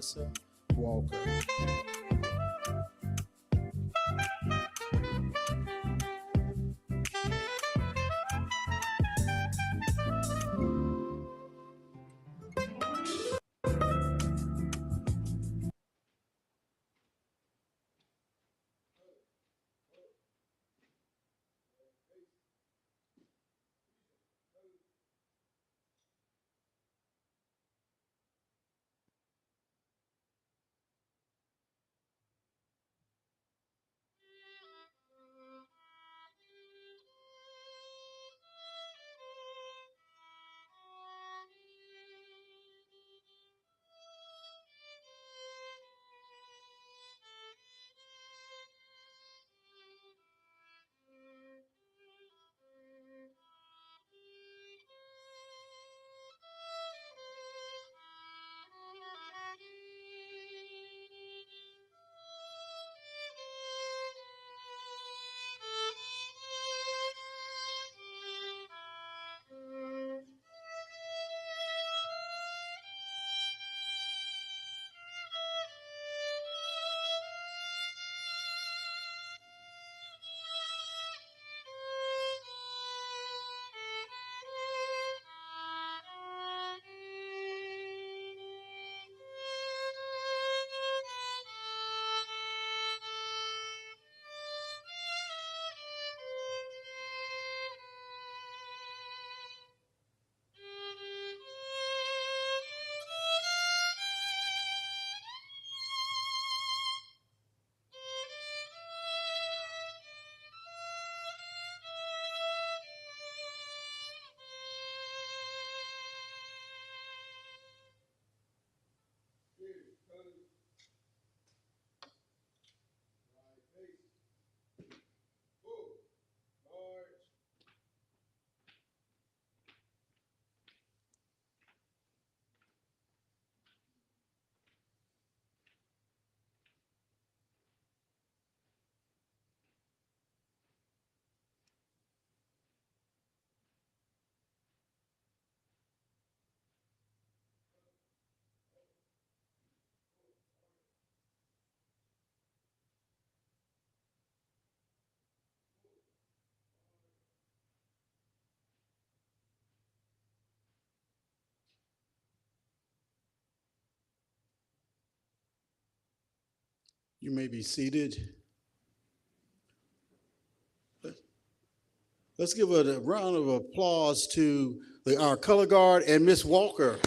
Vanessa Walker. You may be seated. Let's give a round of applause to our color guard and Miss Walker.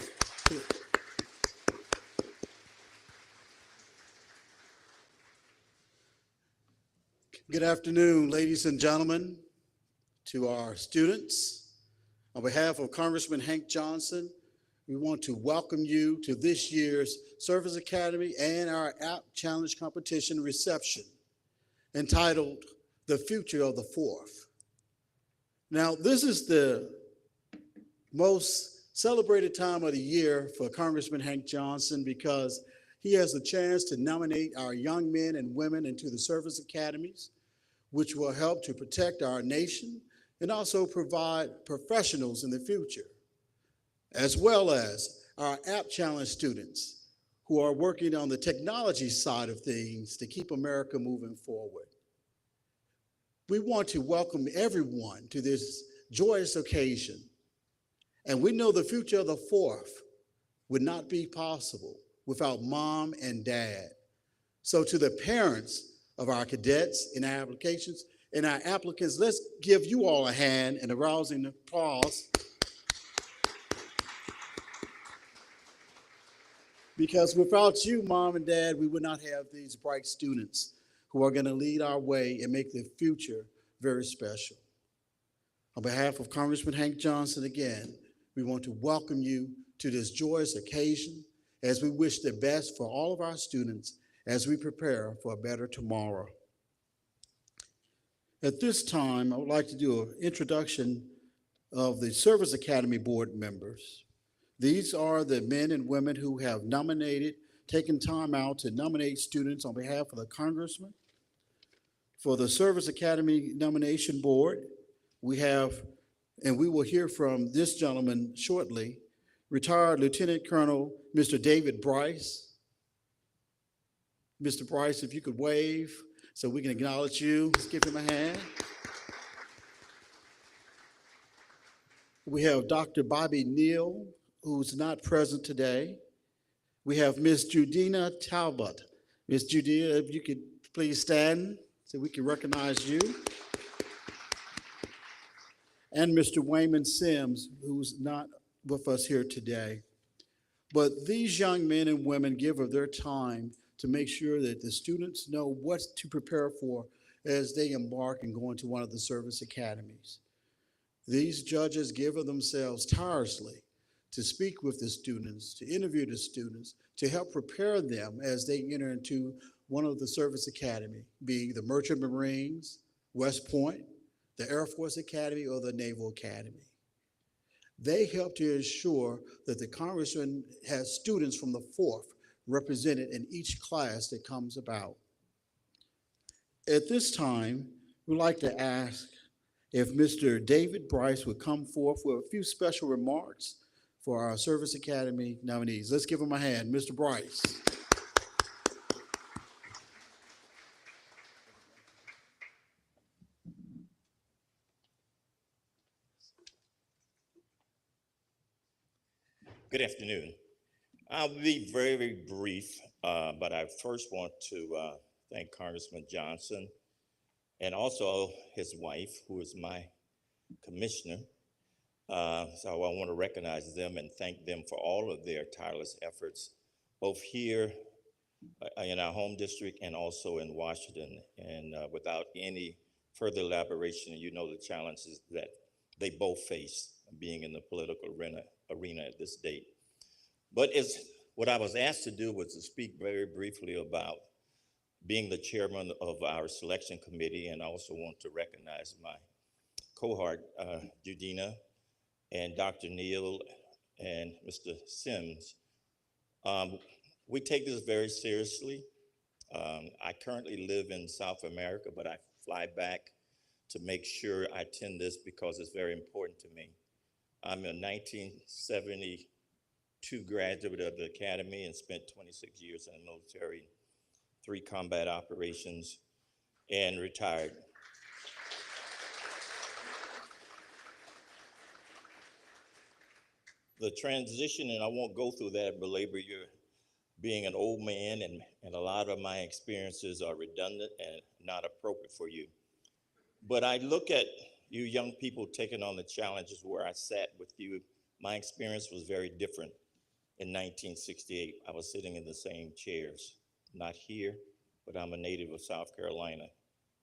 Good afternoon, ladies and gentlemen, to our students. On behalf of Congressman Hank Johnson, we want to welcome you to this year's Service Academy and our App Challenge Competition reception entitled The Future of the Fourth. Now, this is the most celebrated time of the year for Congressman Hank Johnson because he has the chance to nominate our young men and women into the service academies, which will help to protect our nation and also provide professionals in the future, as well as our App Challenge students who are working on the technology side of things to keep America moving forward. We want to welcome everyone to this joyous occasion. And we know the future of the fourth would not be possible without mom and dad. So to the parents of our cadets in our applications and our applicants, let's give you all a hand and a rousing applause. Because without you, mom and dad, we would not have these bright students who are going to lead our way and make the future very special. On behalf of Congressman Hank Johnson, again, we want to welcome you to this joyous occasion as we wish the best for all of our students as we prepare for a better tomorrow. At this time, I would like to do an introduction of the Service Academy board members. These are the men and women who have taken time out to nominate students on behalf of the Congressman. For the Service Academy Nomination Board, we have, and we will hear from this gentleman shortly, retired Lieutenant Colonel Mr. David Bryce, Mr. Bryce, if you could wave so we can acknowledge you. Let's give him a hand. We have Dr. Bobby Neal, who's not present today. We have Miss Judina Talbot. Miss Judina, if you could please stand so we can recognize you. And Mr. Wayman Sims, who's not with us here today. But these young men and women give of their time to make sure that the students know what to prepare for as they embark and go into one of the service academies. These judges give of themselves tirelessly to speak with the students, to interview the students, to help prepare them as they enter into one of the service academy, be the Merchant Marines, West Point, the Air Force Academy, or the Naval Academy. They help to ensure that the Congressman has students from the 4th represented in each class that comes about. At this time, we'd like to ask if Mr. David Bryce would come forth with a few special remarks for our Service Academy nominees. Let's give him a hand. Mr. Bryce. Good afternoon. I'll be very, very brief, but I first want to thank Congressman Johnson and also his wife, who is my commissioner. So I want to recognize them and thank them for all of their tireless efforts, both here in our home district and also in Washington. And without any further elaboration, you know the challenges that they both face being in the political arena at this date. But what I was asked to do was to speak very briefly about being the chairman of our selection committee, and I also want to recognize my cohort, Judina and Dr. Neal and Mr. Sims. We take this very seriously. I currently live in South America, but I fly back to make sure I attend this because it's very important to me. I'm a 1972 graduate of the Academy and spent 26 years in the military, 3 combat operations, and retired. The transition, and I won't go through that, belabor you, being an old man, and a lot of my experiences are redundant and not appropriate for you. But I look at you young people taking on the challenges where I sat with you. My experience was very different in 1968. I was sitting in the same chairs, not here, but I'm a native of South Carolina.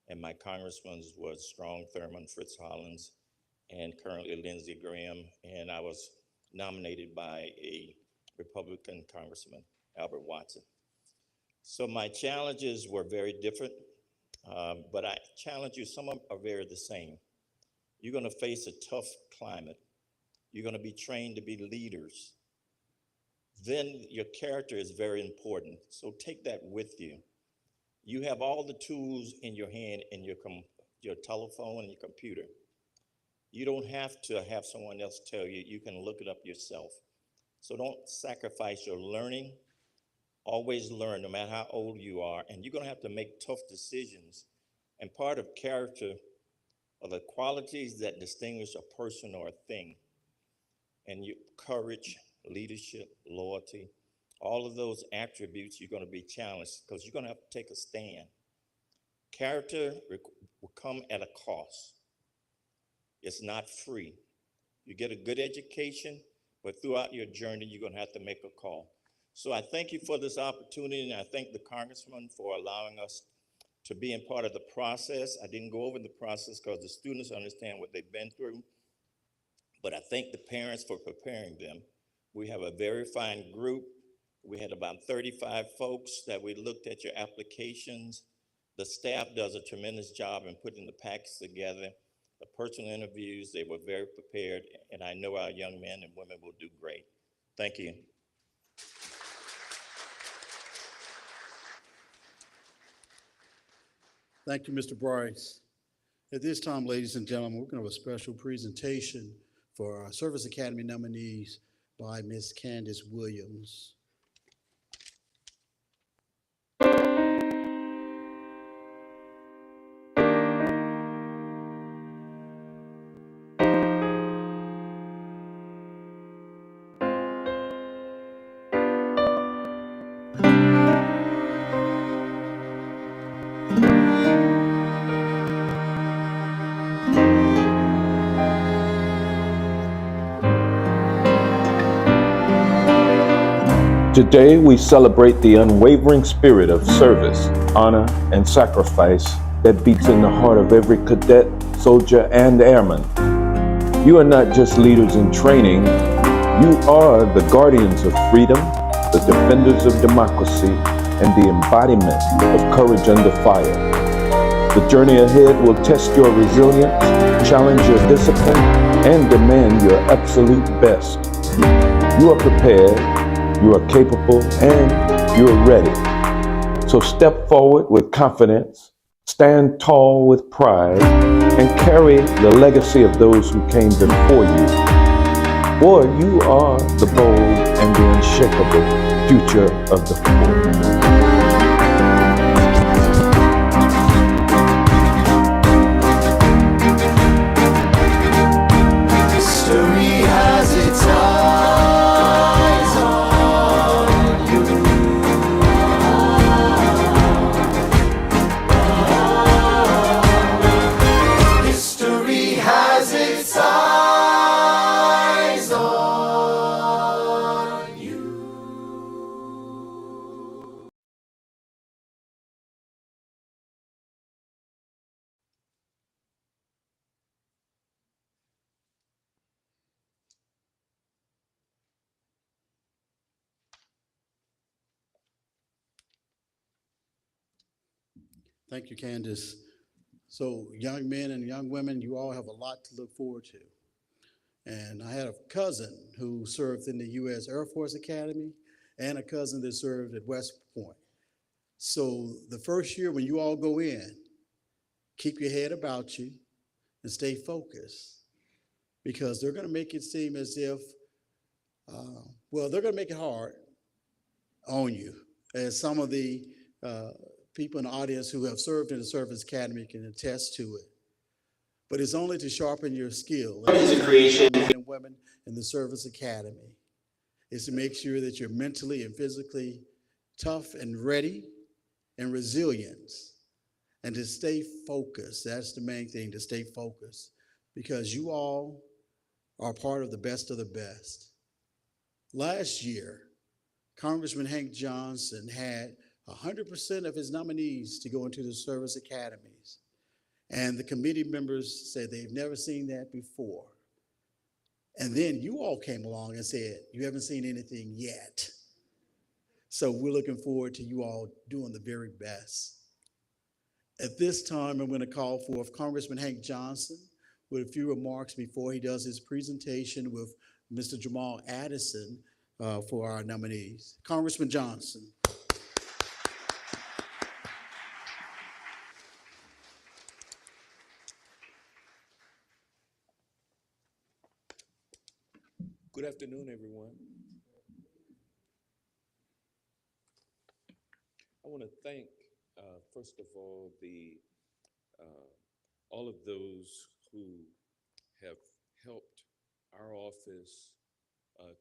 And my congressman was Strom Thurmond, Fritz Hollins, and currently Lindsey Graham. And I was nominated by a Republican Congressman, Albert Watson. So my challenges were very different, but I challenge you, some of them are very the same. You're gonna face a tough climate. You're gonna be trained to be leaders. Then your character is very important. So take that with you. You have all the tools in your hand in your telephone and your computer. You don't have to have someone else tell you. You can look it up yourself. So don't sacrifice your learning. Always learn, no matter how old you are. And you're gonna have to make tough decisions. And part of character are the qualities that distinguish a person or a thing. And courage, leadership, loyalty, all of those attributes, you're gonna be challenged because you're gonna have to take a stand. Character will come at a cost. It's not free. You get a good education, but throughout your journey, you're gonna have to make a call. So I thank you for this opportunity, and I thank the Congressman for allowing us to be in part of the process. I didn't go over the process because the students understand what they've been through, but I thank the parents for preparing them. We have a very fine group. We had about 35 folks that we looked at your applications. The staff does a tremendous job in putting the packs together. The personal interviews, they were very prepared, and I know our young men and women will do great. Thank you. Thank you, Mr. Bryce. At this time, ladies and gentlemen, we're going to have a special presentation for our Service Academy nominees by Ms. Candace Williams. Today, we celebrate the unwavering spirit of service, honor, and sacrifice that beats in the heart of every cadet, soldier, and airman. You are not just leaders in training, you are the guardians of freedom, the defenders of democracy, and the embodiment of courage under fire. The journey ahead will test your resilience, challenge your discipline, and demand your absolute best. You are prepared, you are capable, and you are ready. So step forward with confidence, stand tall with pride, and carry the legacy of those who came before you. For you are the bold and the unshakable future of the fort. Thank you, Candace. So, young men and young women, you all have a lot to look forward to. And I had a cousin who served in the U.S. Air Force Academy and a cousin that served at West Point. So, the first year when you all go in, keep your head about you and stay focused because they're going to make it seem as if, they're going to make it hard on you. As some of the uh, people in the audience who have served in the Service Academy can attest to it. But it's only to sharpen your skill. As a creation, men and women in the Service Academy is to make sure that you're mentally and physically tough and ready and resilient and to stay focused. That's the main thing, to stay focused because you all are part of the best of the best. Last year, Congressman Hank Johnson had 100% of his nominees to go into the service academies. And the committee members said they've never seen that before. And then you all came along and said, you haven't seen anything yet. So we're looking forward to you all doing the very best. At this time, I'm going to call forth Congressman Hank Johnson with a few remarks before he does his presentation with Mr. Jamal Addison for our nominees. Congressman Johnson. Good afternoon, everyone. I want to thank, first of all of those who have helped our office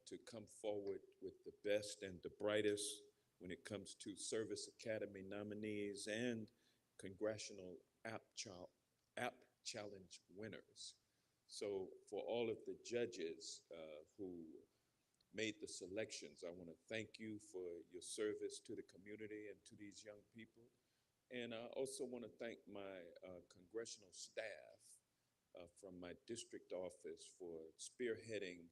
to come forward with the best and the brightest when it comes to Service Academy nominees and Congressional App Challenge winners. So for all of the judges who made the selections, I want to thank you for your service to the community and to these young people. And I also want to thank my congressional staff from my district office for spearheading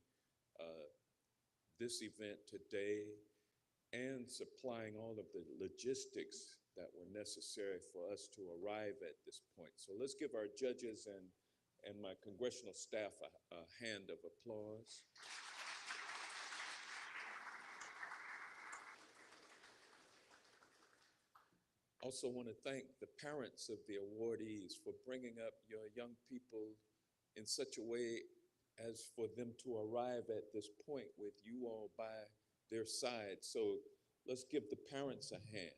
this event today and supplying all of the logistics that were necessary for us to arrive at this point. So let's give our judges and my congressional staff a hand of applause. Also want to thank the parents of the awardees for bringing up your young people in such a way as for them to arrive at this point with you all by their side. So let's give the parents a hand.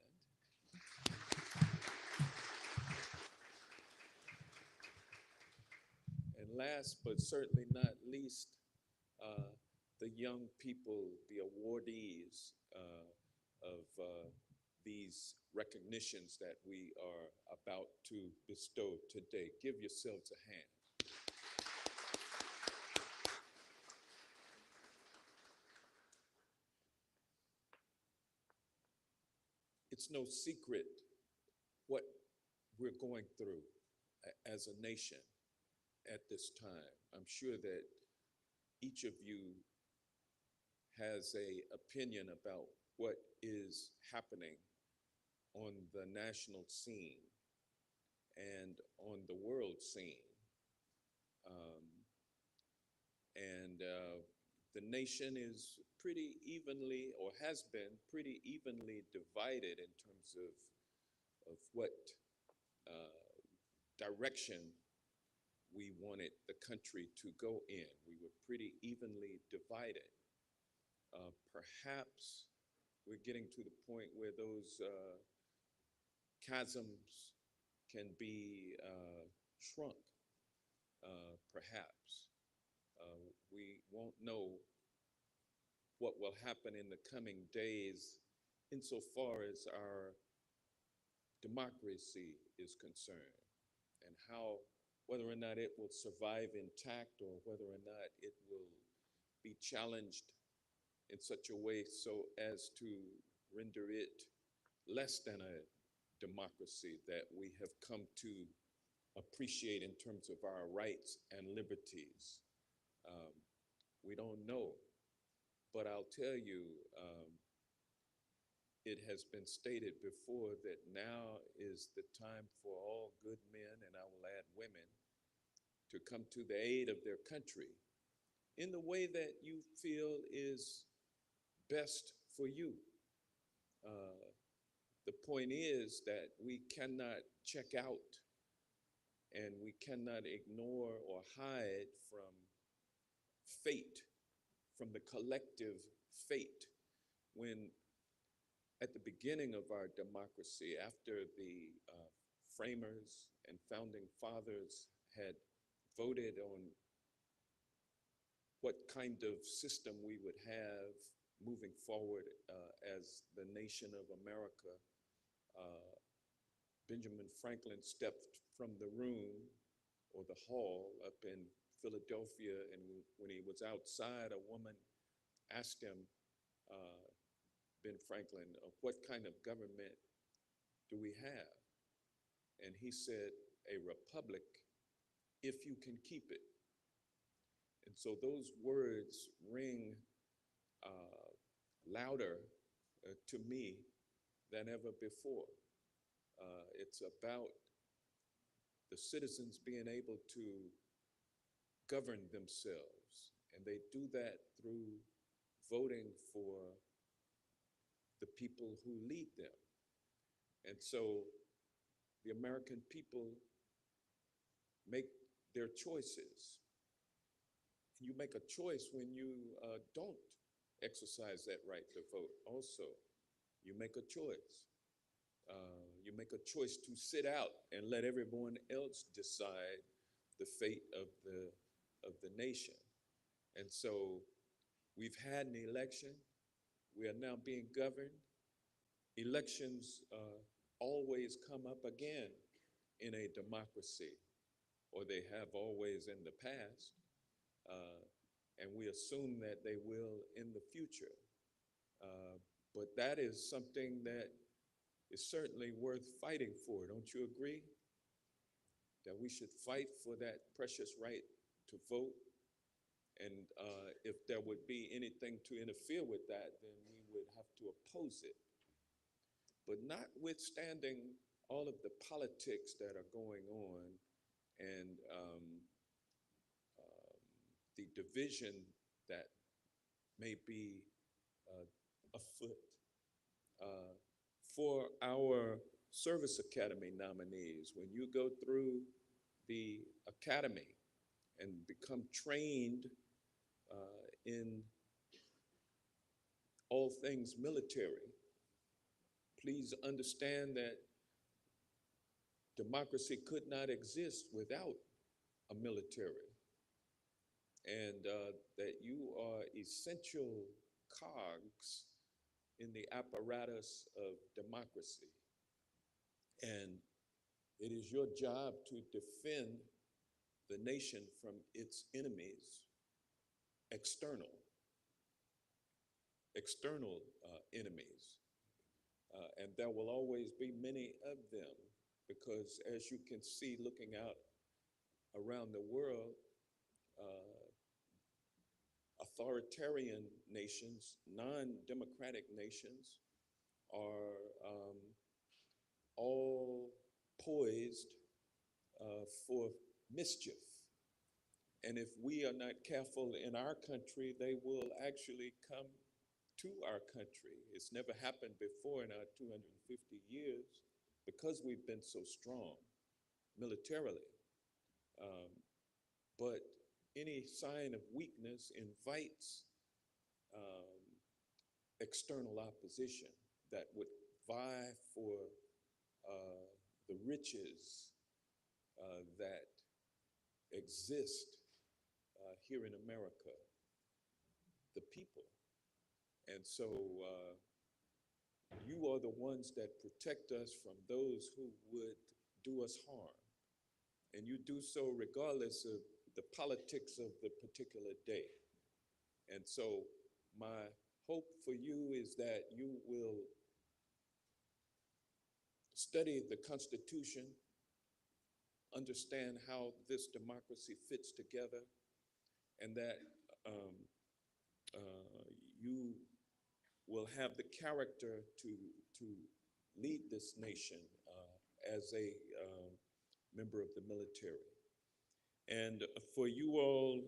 And last but certainly not least, the young people, the awardees of these recognitions that we are about to bestow today. Give yourselves a hand. it's no secret what we're going through as a nation at this time. I'm sure that each of you has a opinion about what is happening on the national scene and on the world scene. Um, and the nation is pretty evenly, or has been pretty evenly divided in terms of what uh, direction we wanted the country to go in. We were pretty evenly divided. Perhaps we're getting to the point where those chasms can be shrunk, perhaps. We won't know what will happen in the coming days insofar as our democracy is concerned, and how, whether or not it will survive intact or whether or not it will be challenged in such a way so as to render it less than a democracy that we have come to appreciate in terms of our rights and liberties. Um, we don't know, but I'll tell you, it has been stated before that now is the time for all good men, and I will add women, to come to the aid of their country in the way that you feel is best for you. Uh, the point is that we cannot check out and we cannot ignore or hide from fate, from the collective fate. When at the beginning of our democracy, after the framers and founding fathers had voted on what kind of system we would have moving forward as the nation of America, uh, Benjamin Franklin stepped from the room or the hall up in Philadelphia, and when he was outside, a woman asked him, uh, Ben Franklin, what kind of government do we have? And he said, a republic, if you can keep it. And so those words ring louder to me than ever before. It's about the citizens being able to govern themselves, and they do that through voting for the people who lead them. And so the American people make their choices. You make a choice when you don't exercise that right to vote. Also, you make a choice. You make a choice to sit out and let everyone else decide the fate of the nation. And so we've had an election. We are now being governed. Elections always come up again in a democracy, or they have always in the past, and we assume that they will in the future. But that is something that is certainly worth fighting for. Don't you agree? That we should fight for that precious right to vote. And if there would be anything to interfere with that, then we would have to oppose it. But notwithstanding all of the politics that are going on, and the division that may be afoot, for our Service Academy nominees, when you go through the academy and become trained in all things military, please understand that democracy could not exist without a military, and that you are essential cogs in the apparatus of democracy. And it is your job to defend the nation from its enemies, external enemies. and there will always be many of them, because as you can see looking out around the world, uh, authoritarian nations, non-democratic nations are all poised for mischief. And if we are not careful in our country, they will actually come to our country. It's never happened before in our 250 years because we've been so strong militarily. Um, but any sign of weakness invites um, external opposition that would vie for the riches that exist here in America, the people. And so you are the ones that protect us from those who would do us harm. And you do so regardless of the politics of the particular day. And so my hope for you is that you will study the Constitution, understand how this democracy fits together, and that um, you will have the character to lead this nation as a member of the military. And for you all,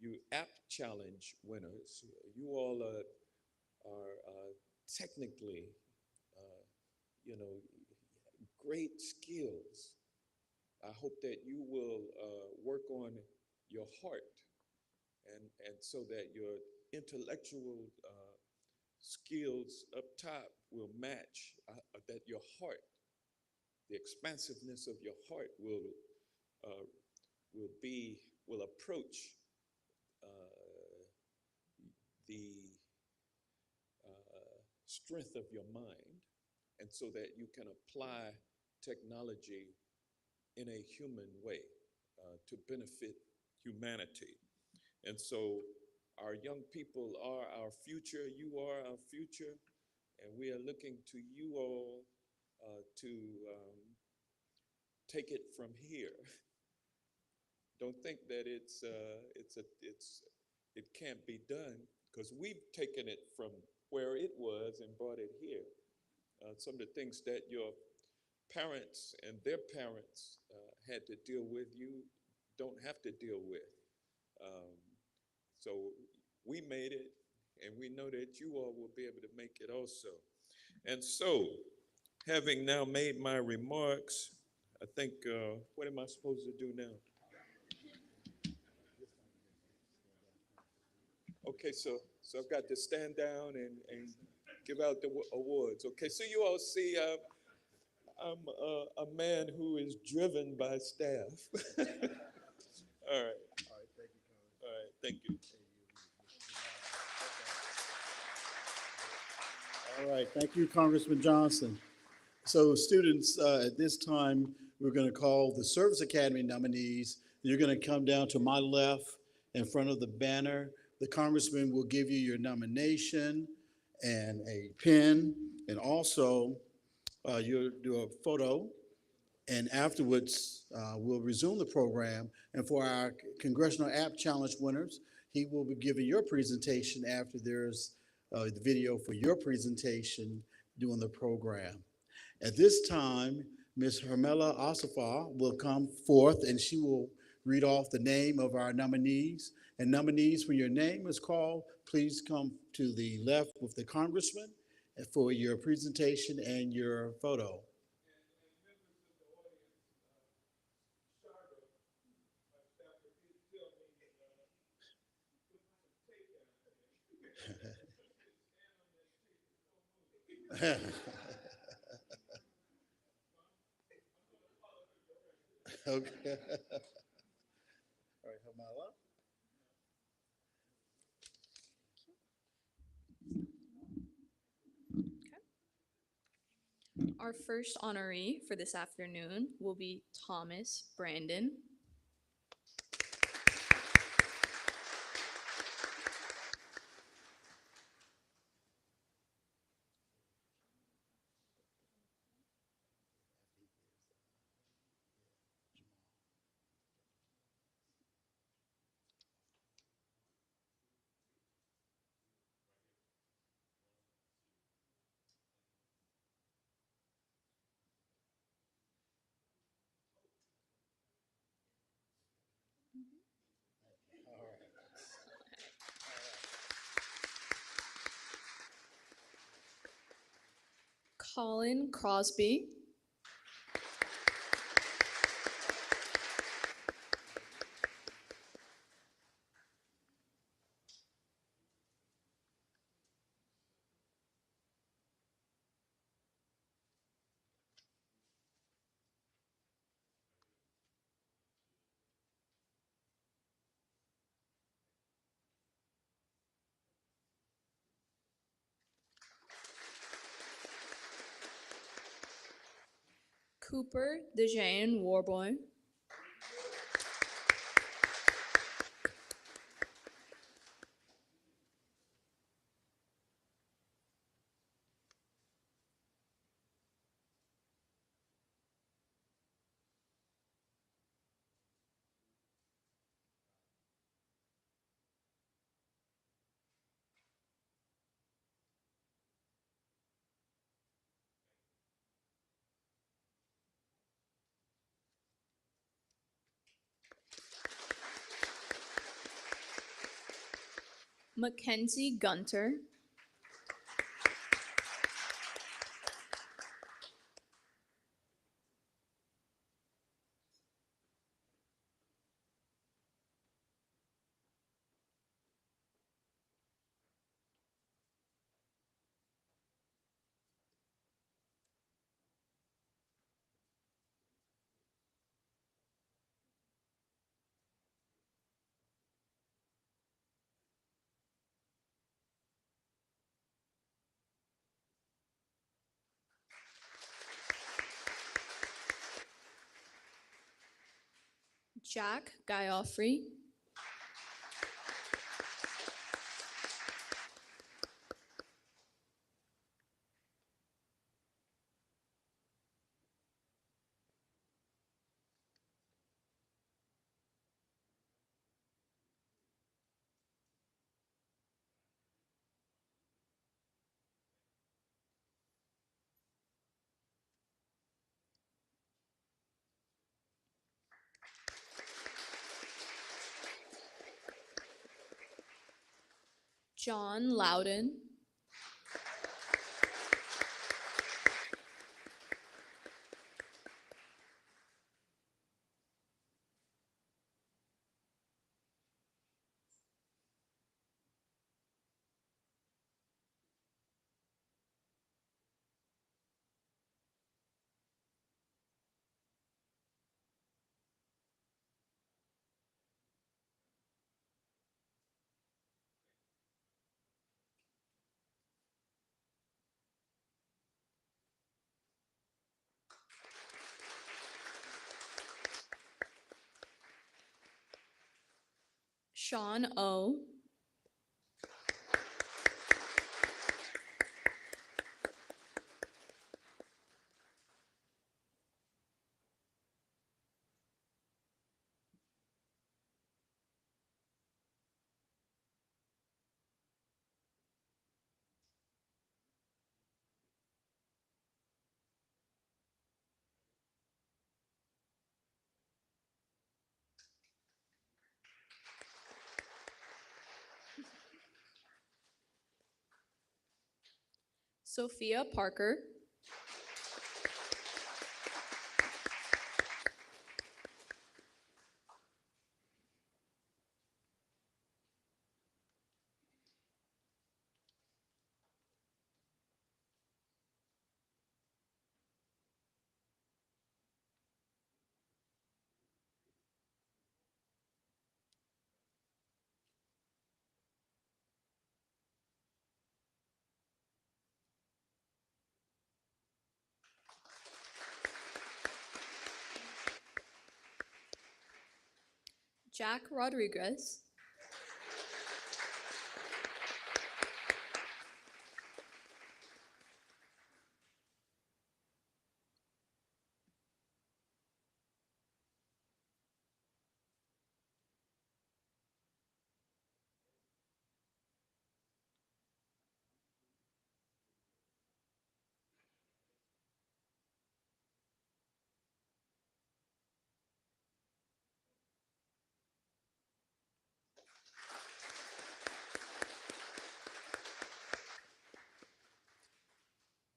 you app challenge winners, you all are technically, you know, great skills. I hope that you will work on your heart, and so that your intellectual skills up top will match, that your heart, the expansiveness of your heart uh, will approach uh, the strength of your mind, and so that you can apply technology in a human way to benefit humanity. And so our young people are our future, you are our future, and we are looking to you all to take it from here. Don't think that it can't be done, because we've taken it from where it was and brought it here. Some of the things that your parents and their parents had to deal with, you don't have to deal with. Um, so we made it, and we know that you all will be able to make it also. And so, having now made my remarks, I think, what am I supposed to do now? Okay, so I've got to stand down and give out the awards. Okay, so you all see, I'm a man who is driven by staff. All right. All right, thank you. All right, thank you, Congressman Johnson. So students, at this time, we're going to call the Service Academy nominees. You're going to come down to my left in front of the banner. The congressman will give you your nomination and a pen, and also you'll do a photo. And afterwards, we'll resume the program. And for our Congressional App Challenge winners, he will be giving your presentation after there's the video for your presentation during the program. At this time, Ms. Hermela Asafar will come forth and she will read off the name of our nominees. And nominees, when your name is called, please come to the left with the congressman for your presentation and your photo. Okay. All right, Hermela. Our first honoree for this afternoon will be Thomas Brandon. Colin Crosby. Cooper Dejan Warboy. Mackenzie Gunter. Jack Gioffrey. John Loudon. Sean O. Sophia Parker. Jack Rodriguez.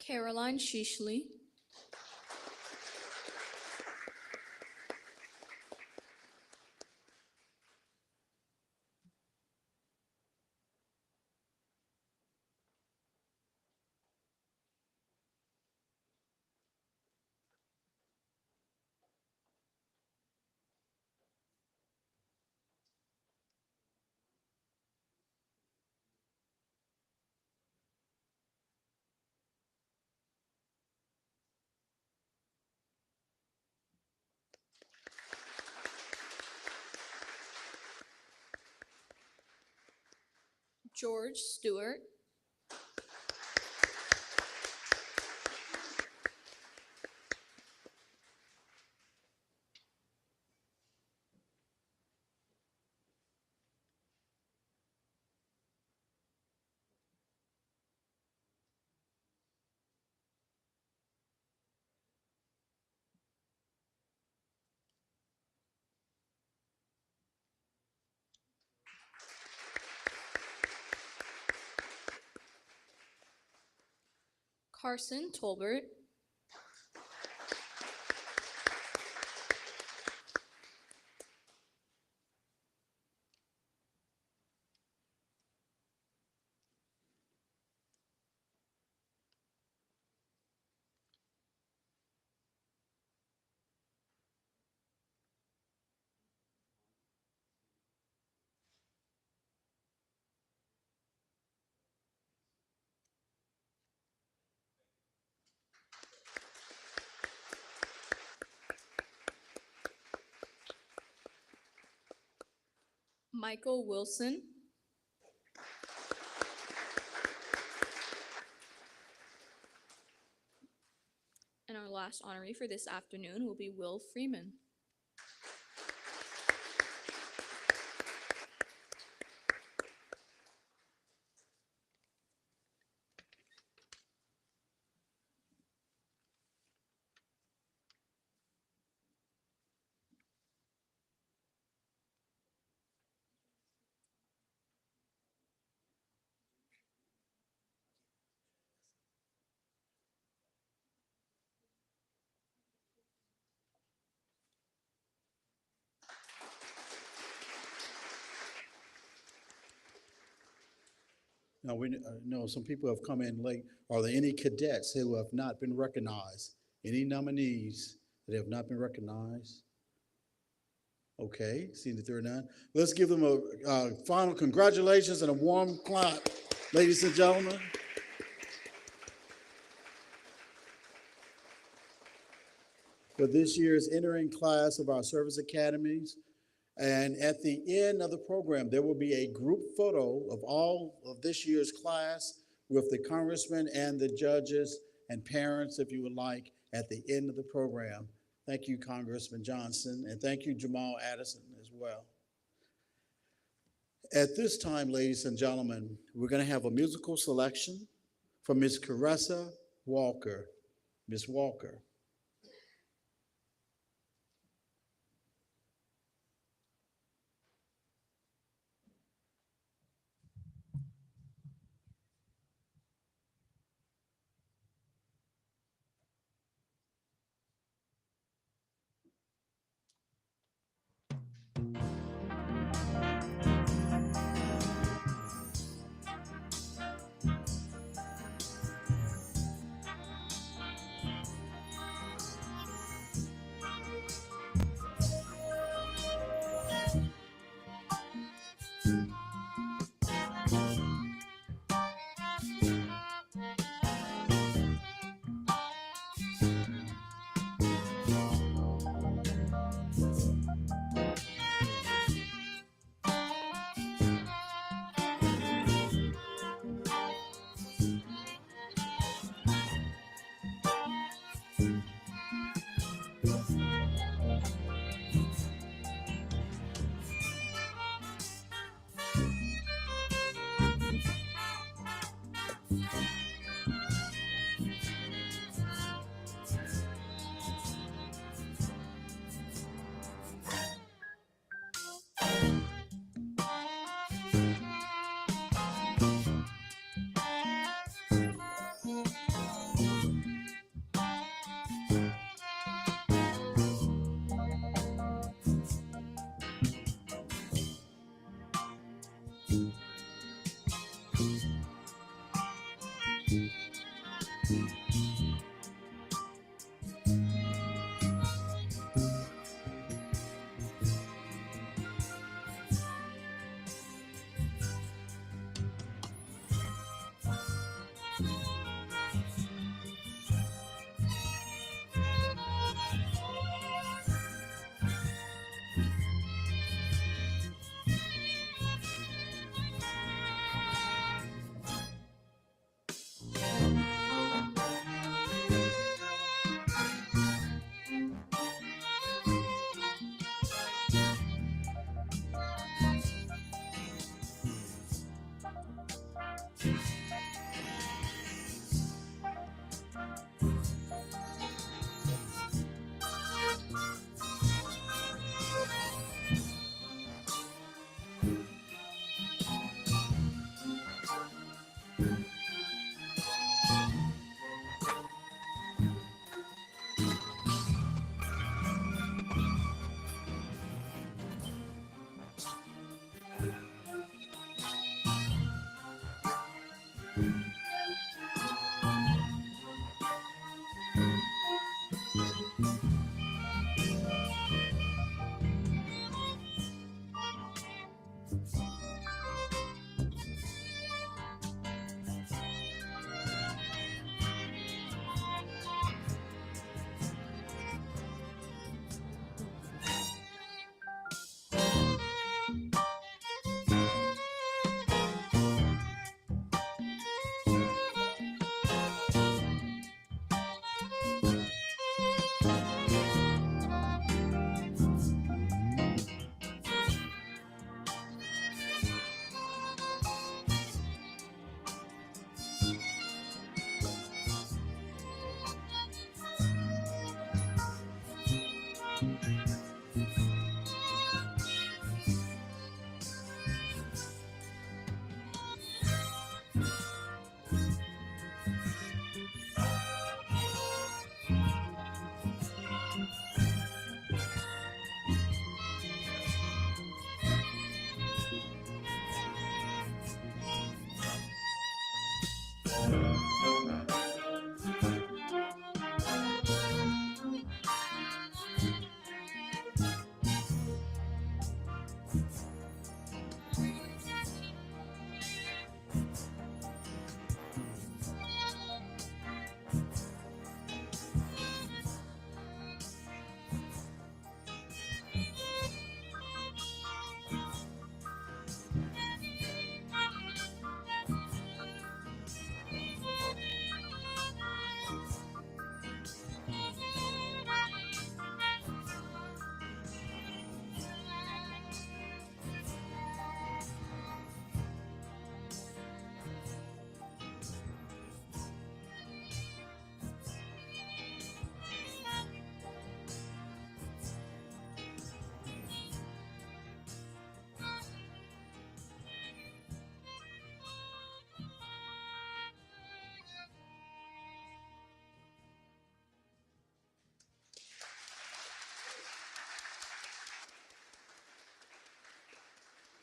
Caroline Shishley, George Stewart, Carson Tolbert, Michael Wilson, and our last honoree for this afternoon will be Will Freeman. Now, we know some people have come in late. Are there any cadets who have not been recognized? Any nominees that have not been recognized? Okay, seeing that there are none. Let's give them a final congratulations and a warm clap, ladies and gentlemen. For this year's entering class of our service academies. And at the end of the program, there will be a group photo of all of this year's class with the congressman and the judges and parents, if you would like, at the end of the program. Thank you, Congressman Johnson, and thank you, Jamal Addison, as well. At this time, ladies and gentlemen, we're going to have a musical selection from Ms. Caressa Walker. Ms. Walker.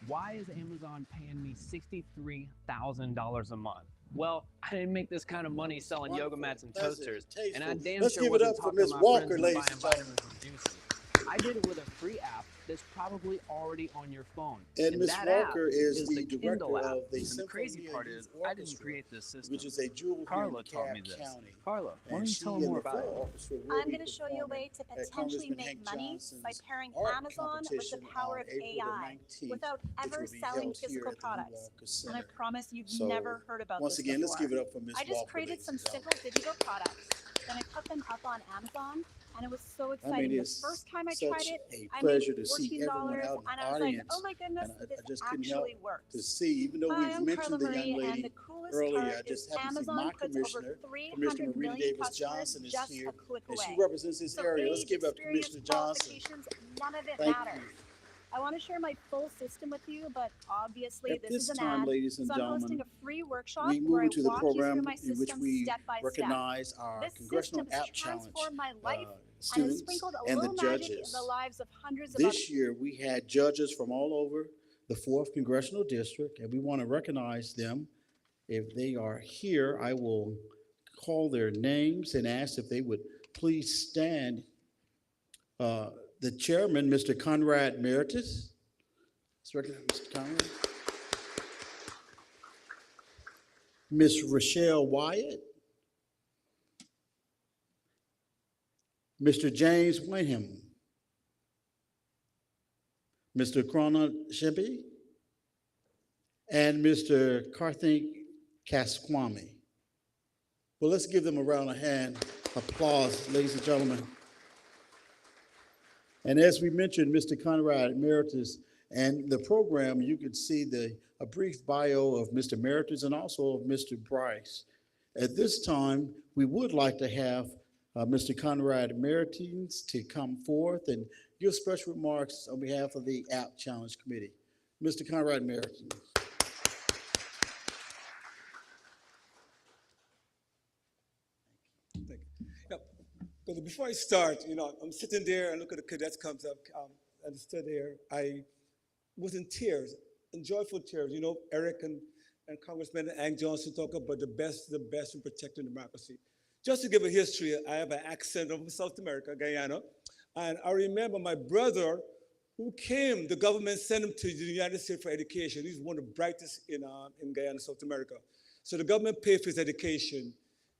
Why is Amazon paying me $63,000 a month? Well, I didn't make this kind of money selling yoga mats and toasters, and I damn Let's sure give it wasn't up for talking Ms. to my Walker, friends ladies and and buying gentlemen. vitamins and juices. I did it with a free app that's probably already on your phone. And Ms. that Walker app is the Kindle director app. of the And the crazy Symphonia part Youth is, I didn't Orchestra, create this system. which is a jewel here Carla in taught me DeKalb this. County. Carla, why don't And you she tell them and more the about full it? orchestra will I'm be going to show you a way to performing at potentially Congressman make Hank money by Johnson's pairing art Amazon with the competition power on of April the AI 19th, without which ever will be selling held here physical at the New products. Walker And I Center. promise you've So, never heard about once this again, let's before. give it up for Ms. I just Walker, created ladies some and simple gentlemen. digital products, then I put them up on Amazon, and it was so I exciting. mean, The it's first time I such tried it, a I made pleasure to see $14, everyone out in and the I was like, audience. oh my goodness, And this I just couldn't help actually works. to see, even though Hi, we've I'm mentioned Carla the young Marie, and lady the coolest earlier, part I just is happened to see Amazon my puts over commissioner, 300 Commissioner Marita million Davis customers Johnson is just here, a click and away. she represents this So area. Let's age, give up experience, Commissioner Johnson. qualifications, none of it Thank matters. you. I want to share my full system with you, but obviously At this this is an time, ad. ladies and So I'm hosting gentlemen, a free workshop we where move I into the walk you through program my in which system we step by step. recognize our This Congressional system has App Challenge transformed my life and has students sprinkled a and the little magic in judges. the lives of hundreds of others. This year, we had judges from all over the 4th Congressional District, and we want to recognize them. If they are here, I will call their names and ask if they would please stand. The chairman, Mr. Conrad Meritus. Let's recognize Mr. Conrad. Ms. Rochelle Wyatt. Mr. James Wyndham. Mr. Krona Shippey. And Mr. Karthik Kaskwami. Well, let's give them a round of applause, ladies and gentlemen. And as we mentioned, Mr. Conrad Emeritus and the program, you could see a brief bio of Mr. Emeritus and also of Mr. Bryce. At this time, we would like to have Mr. Conrad Emeritus to come forth and give special remarks on behalf of the App Challenge Committee. Mr. Conrad Emeritus. Thank you. Yep. But before I start, I'm sitting there and look at the cadets comes up. I stood there. I was in tears, in joyful tears. Eric and Congressman Hank Johnson talk about the best in protecting democracy. Just to give a history, I have an accent from South America, Guyana. And I remember my brother who came, the government sent him to the United States for education. He's one of the brightest in Guyana, South America. So the government paid for his education.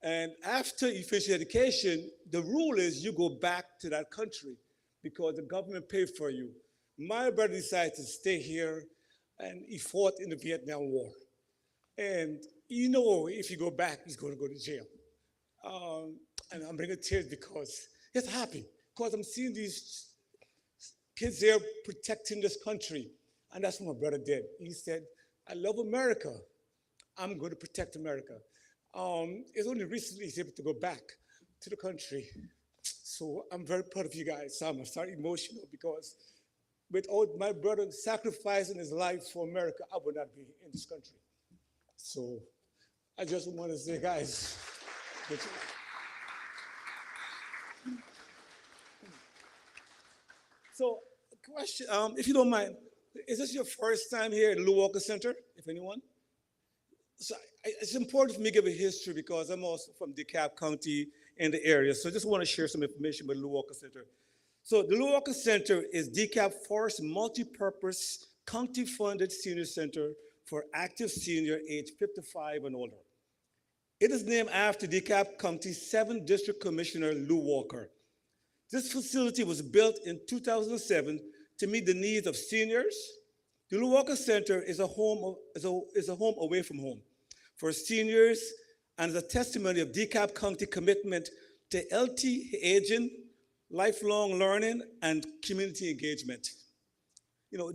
And after you finish your education, the rule is you go back to that country because the government paid for you. My brother decided to stay here, and he fought in the Vietnam War. And if you go back, he's going to go to jail. And I'm bringing tears because he's happy, because I'm seeing these kids there protecting this country. And that's what my brother did. He said, I love America. I'm going to protect America. It's only recently he's able to go back to the country. So I'm very proud of you guys. So I'm starting emotional because without my brother sacrificing his life for America, I would not be in this country. So I just want to say, guys, so question, if you don't mind, is this your first time here at Lew Walker Center, if anyone? So it's important for me to give a history because I'm also from DeKalb County in the area. So I just want to share some information about Lew Walker Center. So the Lew Walker Center is DeKalb's first multi-purpose county-funded senior center for active senior age 55 and older. It is named after DeKalb County's 7th District Commissioner, Lew Walker. This facility was built in 2007 to meet the needs of seniors. The Lew Walker Center is a home away from home for seniors and is a testimony of DeKalb County commitment to healthy aging, lifelong learning, and community engagement.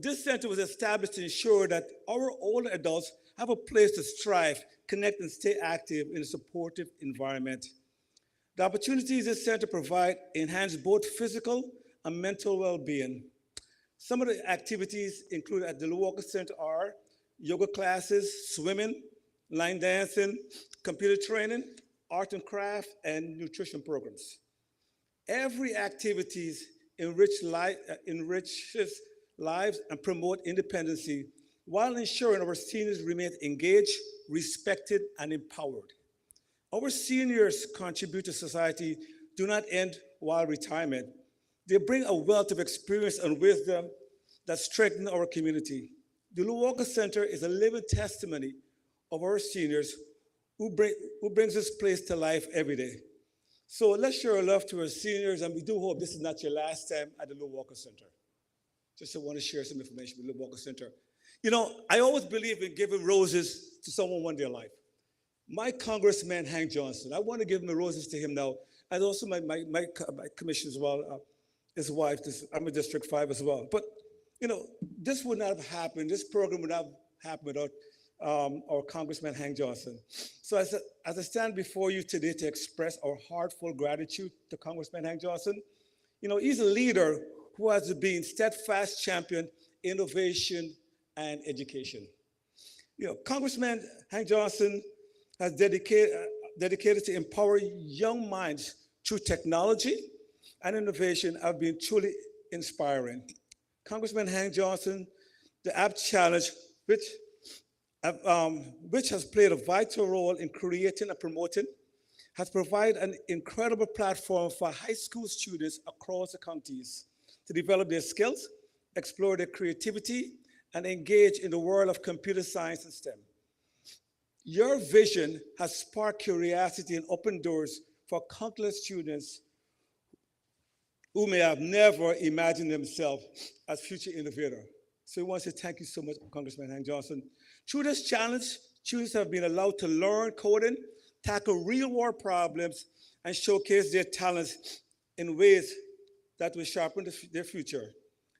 This center was established to ensure that our older adults have a place to strive, connect, and stay active in a supportive environment. The opportunities this center provides enhance both physical and mental well-being. Some of the activities included at the Lew Walker Center are yoga classes, swimming, line dancing, computer training, art and craft, and nutrition programs. Every activity enriches lives and promote independency while ensuring our seniors remain engaged, respected, and empowered. Our seniors contribute to society do not end while retirement. They bring a wealth of experience and wisdom that strengthen our community. The Lew Walker Center is a living testimony of our seniors who brings this place to life every day. So let's show our love to our seniors, and we do hope this is not your last time at the Lew Walker Center. Just want to share some information with the Lew Walker Center. I always believe in giving roses to someone one day in life. My Congressman Hank Johnson, I want to give the roses to him now, and also my commission as well, his wife. I'm a District 5 as well. But this would not have happened. This program would not have happened without our Congressman Hank Johnson. So as I stand before you today to express our heartfelt gratitude to Congressman Hank Johnson, he's a leader who has been steadfast champion innovation, and education. Congressman Hank Johnson has dedicated to empower young minds through technology and innovation have been truly inspiring. Congressman Hank Johnson, the App Challenge, which has played a vital role in creating and promoting, has provided an incredible platform for high school students across the counties to develop their skills, explore their creativity, and engage in the world of computer science and STEM. Your vision has sparked curiosity and opened doors for countless students who may have never imagined themselves as future innovators. So we want to say thank you so much, Congressman Hank Johnson. Through this challenge, students have been allowed to learn coding, tackle real-world problems, and showcase their talents in ways that will sharpen their future.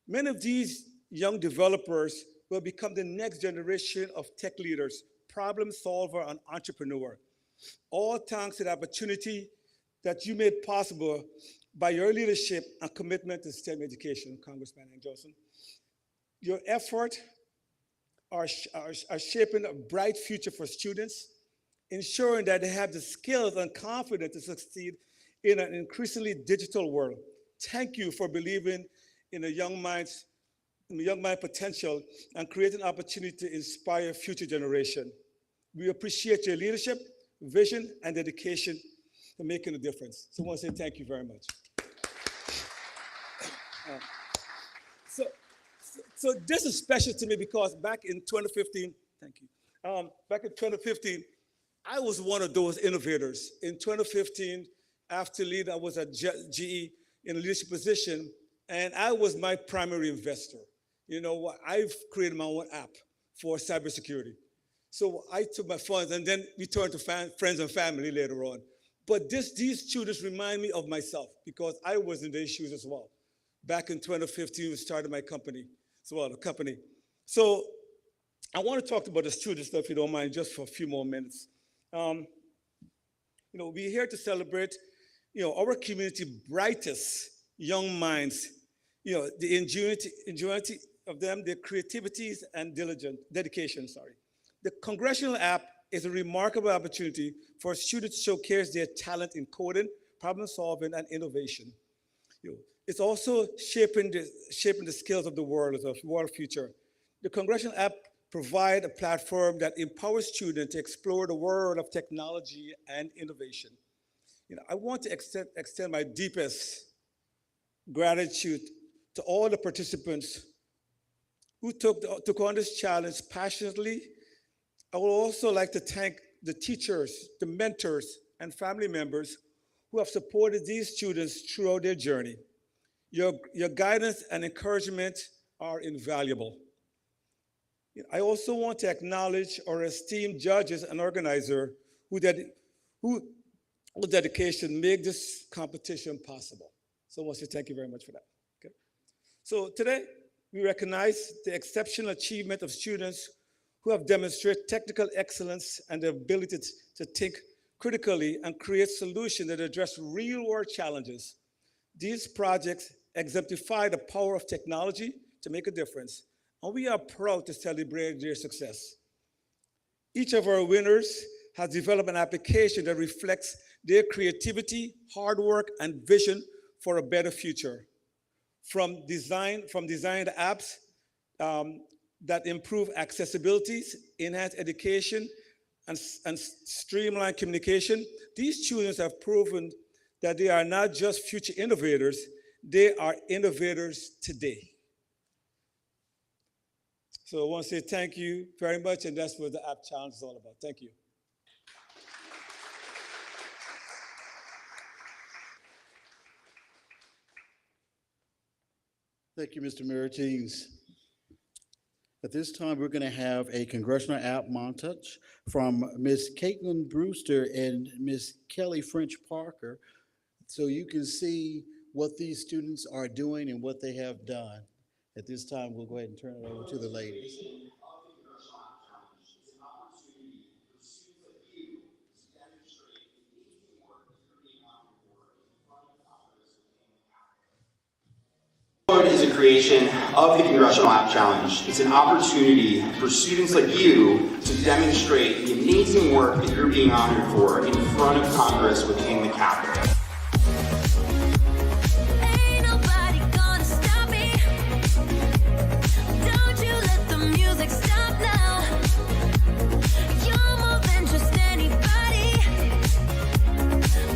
Many of these young developers will become the next generation of tech leaders, problem solver, and entrepreneur. All thanks to the opportunity that you made possible by your leadership and commitment to STEM education, Congressman Hank Johnson. Your efforts are shaping a bright future for students, ensuring that they have the skills and confidence to succeed in an increasingly digital world. Thank you for believing in the young mind potential and creating opportunity to inspire future generation. We appreciate your leadership, vision, and dedication to making a difference. So I want to say thank you very much. So this is special to me because back in 2015, thank you. Back in 2015, I was one of those innovators. In 2015, after leaving, I was at GE in a leadership position, and I was my primary investor. I've created my own app for cybersecurity. So I took my funds and then returned to friends and family later on. But these students remind me of myself because I was in these shoes as well. Back in 2015, we started my company. So I want to talk about the students, if you don't mind, just for a few more minutes. We're here to celebrate, our community brightest young minds, the ingenuity of them, their creativities and dedication. The Congressional App is a remarkable opportunity for students to showcase their talent in coding, problem solving, and innovation. It's also shaping the skills of the world future. The Congressional App provides a platform that empowers students to explore the world of technology and innovation. I want to extend my deepest gratitude to all the participants who took on this challenge passionately. I would also like to thank the teachers, the mentors, and family members who have supported these students throughout their journey. Your guidance and encouragement are invaluable. I also want to acknowledge our esteemed judges and organizers whose dedication make this competition possible. So I want to say thank you very much for that. Okay. So today, we recognize the exceptional achievement of students who have demonstrated technical excellence and the ability to think critically and create solutions that address real-world challenges. These projects exemplify the power of technology to make a difference, and we are proud to celebrate their success. Each of our winners has developed an application that reflects their creativity, hard work, and vision for a better future. From design apps that improve accessibility, enhance education, and streamline communication, these students have proven that they are not just future innovators, they are innovators today. So I want to say thank you very much, and that's what the App Challenge is all about. Thank you. Thank you, Mr. Maritines. At this time, we're going to have a congressional app montage from Ms. Caitlin Brewster and Ms. Kelly French Parker, so you can see what these students are doing and what they have done. At this time, we'll go ahead and turn it over to the ladies. Is creation of the Congressional App Challenge. It's an opportunity for students like you to demonstrate the amazing work that you're being honored for in front of Congress within the Capitol. Ain't nobody gonna stop me. Don't you let the music stop now. You're more than just anybody.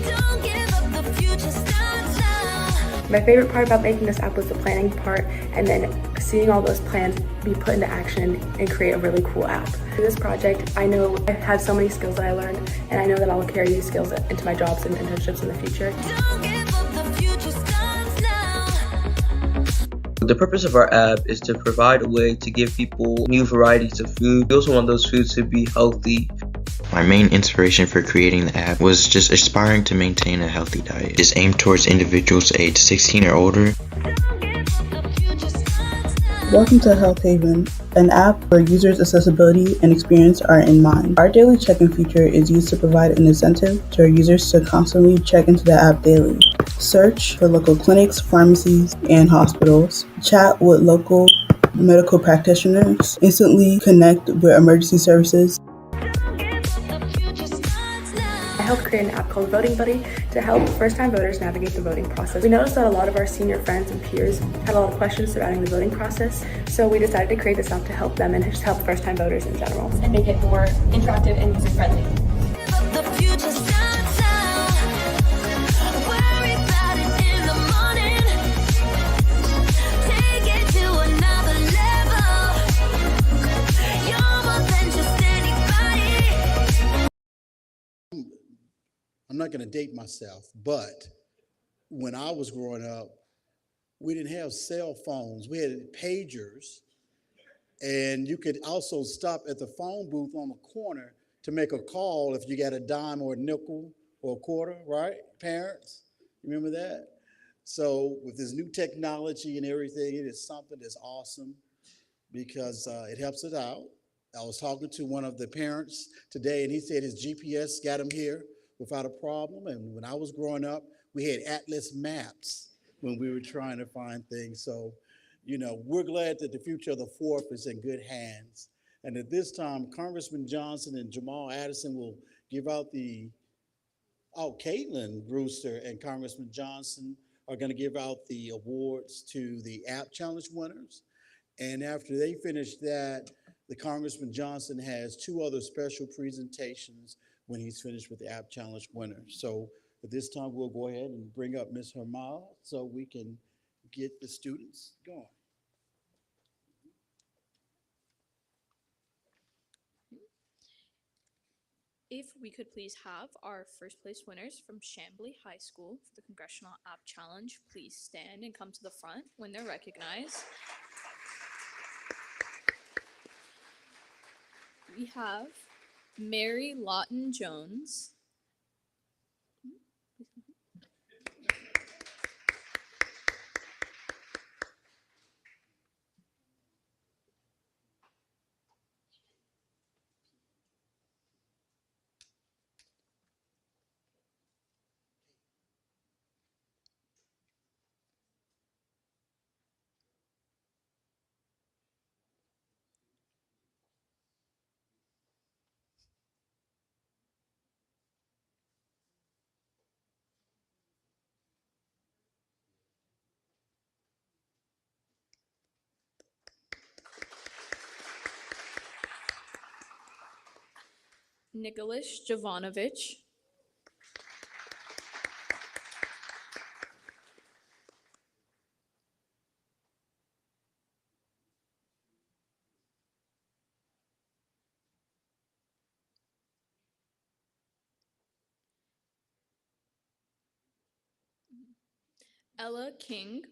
Don't give up, the future starts now. My favorite part about making this app was the planning part, and then seeing all those plans be put into action and create a really cool app. Through this project, I know I have so many skills that I learned, and I know that I will carry these skills into my jobs and internships in the future. Don't give up, the future starts now. The purpose of our app is to provide a way to give people new varieties of food. We also want those foods to be healthy. My main inspiration for creating the app was just aspiring to maintain a healthy diet. It's aimed towards individuals aged 16 or older. Welcome to Health Haven, an app where users' accessibility and experience are in mind. Our daily check-in feature is used to provide an incentive to our users to constantly check into the app daily. Search for local clinics, pharmacies, and hospitals. Chat with local medical practitioners. Instantly connect with emergency services. I helped create an app called Voting Buddy to help first-time voters navigate the voting process. We noticed that a lot of our senior friends and peers had a lot of questions surrounding the voting process, so we decided to create this app to help them and just help first-time voters in general. And make it more interactive and user-friendly. The future starts now. Worry about it in the morning. Take it to another level. You're more than just anybody. I'm not going to date myself, but when I was growing up, we didn't have cell phones. We had pagers, and you could also stop at the phone booth on the corner to make a call if you got a dime or a nickel or a quarter, right? Parents, remember that? So with this new technology and everything, it is something that's awesome because it helps it out. I was talking to one of the parents today, and he said his GPS got him here without a problem. And when I was growing up, we had atlas maps when we were trying to find things. So, you know, we're glad that the future of the fourth is in good hands. And at this time, Congressman Johnson and Jamal Addison will give out Caitlin Brewster and Congressman Johnson are going to give out the awards to the App Challenge winners. And after they finish that, the Congressman Johnson has two other special presentations when he's finished with the App Challenge winners. So at this time, we'll go ahead and bring up Ms. Hermal so we can get the students going. If we could please have our first place winners from Chambly High School for the Congressional App Challenge, please stand and come to the front when they're recognized. We have Mary Lawton Jones. Nicholas Jovanovich. Ella King.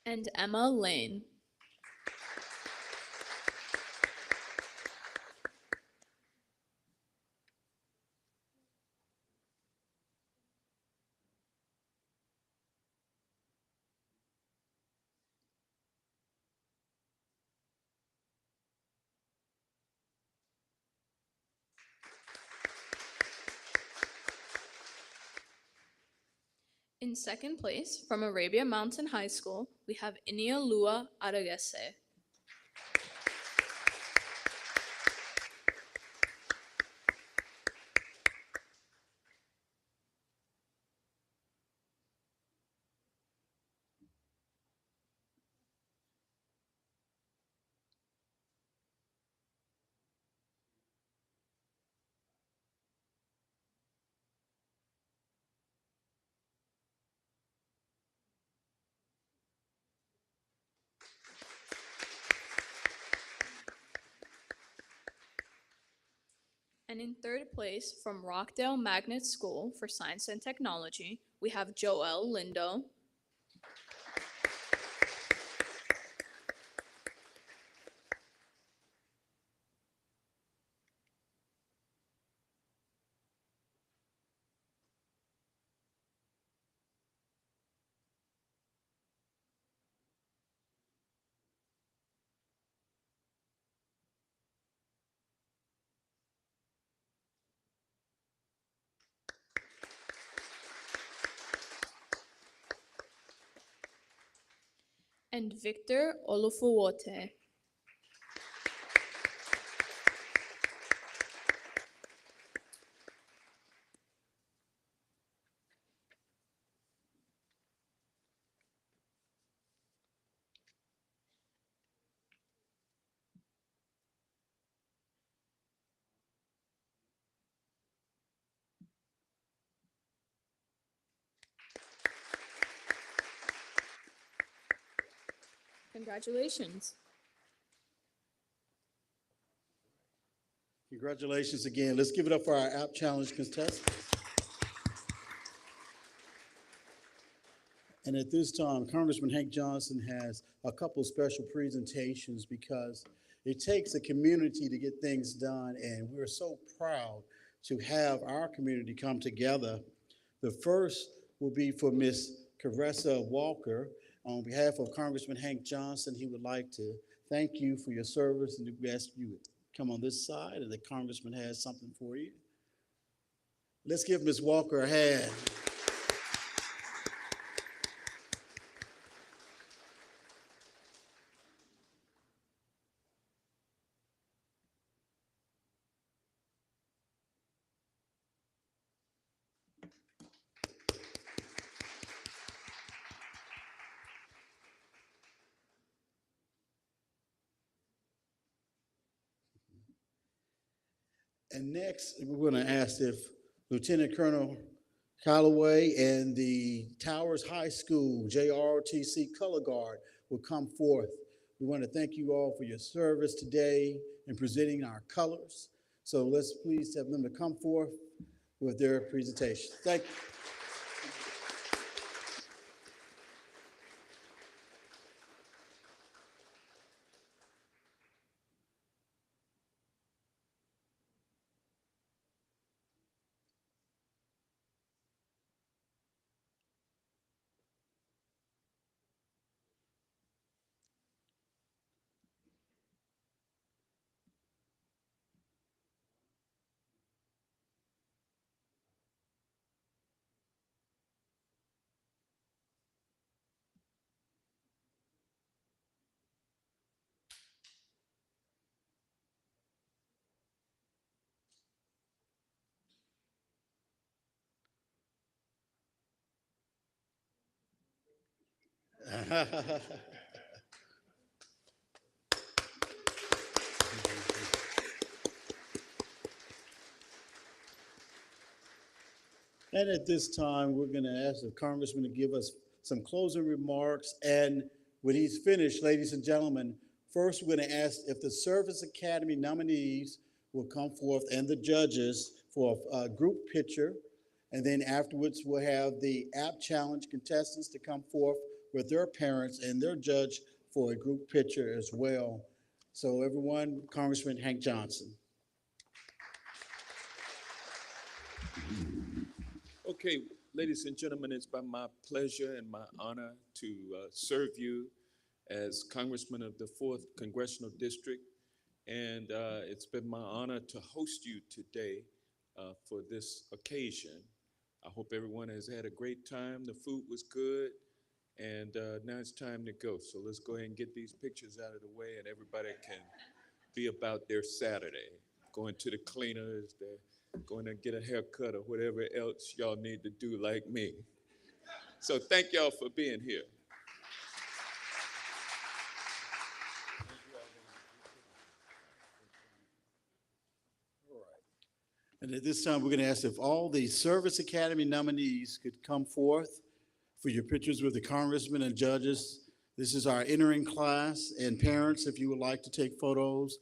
And Emma Lane. In second place, from Arabia Mountain High School, we have Inialua Aragese. And in third place, from Rockdale Magnet School for Science and Technology, we have Joelle Lindo. And Victor Olufowote. Congratulations. Congratulations again. Let's give it up for our app challenge contestants. And at this time, Congressman Hank Johnson has a couple special presentations because it takes a community to get things done, and we're so proud to have our community come together. The first will be for Ms. Caressa Walker. On behalf of Congressman Hank Johnson, he would like to thank you for your service, and we ask you to come on this side, and the congressman has something for you. Let's give Ms. Walker a hand. And next, we're going to ask if Lieutenant Colonel Calloway and the Towers High School JROTC Color Guard will come forth. We want to thank you all for your service today in presenting our colors. So let's please have them to come forth with their presentation. Thank you. And at this time, we're going to ask the congressman to give us some closing remarks. And when he's finished, ladies and gentlemen, first we're going to ask if the Service Academy nominees will come forth and the judges for a group picture. And then afterwards, we'll have the app challenge contestants to come forth with their parents and their judge for a group picture as well. So everyone, Congressman Hank Johnson. Okay, ladies and gentlemen, it's by my pleasure and my honor to serve you as Congressman of the 4th Congressional District. And it's been my honor to host you today for this occasion. I hope everyone has had a great time. The food was good, and now it's time to go. So let's go ahead and get these pictures out of the way, and everybody can be about their Saturday. Going to the cleaners, they're going to get a haircut or whatever else y'all need to do like me. So thank y'all for being here. And at this time, we're going to ask if all the Service Academy nominees could come forth for your pictures with the congressmen and judges. This is our entering class, and parents, if you would like to take photos